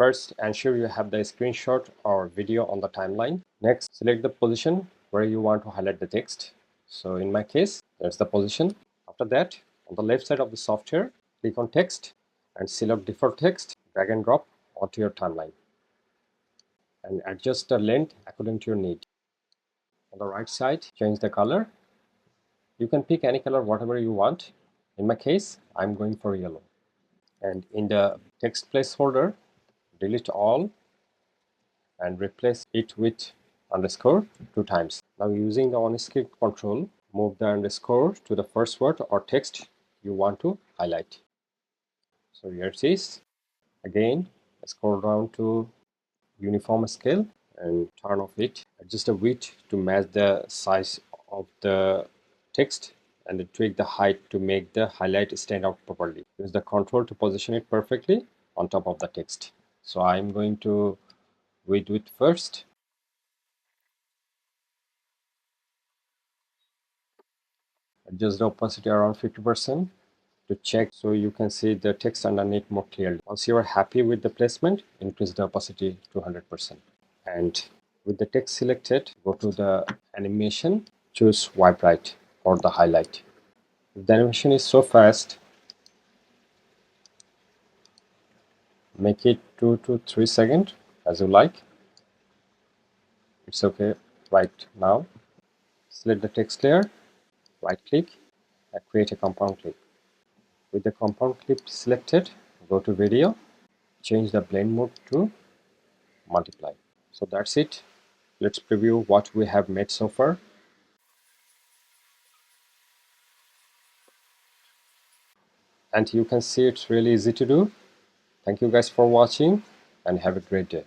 First, ensure you have the screenshot or video on the timeline. Next, select the position where you want to highlight the text. So in my case, there's the position. After that, on the left side of the software, click on text and select default text, drag and drop onto your timeline, and adjust the length according to your need. On the right side, change the color. You can pick any color, whatever you want. In my case, I'm going for yellow. And in the text placeholder, delete all and replace it with underscore 2 times. Now using the on-screen control, move the underscore to the first word or text you want to highlight. So here it is. Again, scroll down to uniform scale and turn off it. Adjust the width to match the size of the text and then tweak the height to make the highlight stand out properly. Use the control to position it perfectly on top of the text. So I'm going to width first. Adjust the opacity around 50% to check so you can see the text underneath more clearly. Once you are happy with the placement, increase the opacity to 100%. And with the text selected, go to the animation, choose wipe right for the highlight. If the animation is so fast, make it 2 to 3 seconds as you like. It's okay right now. Select the text layer, right click and create a compound clip. With the compound clip selected, go to video, change the blend mode to multiply. So that's it. Let's preview what we have made so far. And you can see it's really easy to do. Thank you guys for watching and have a great day.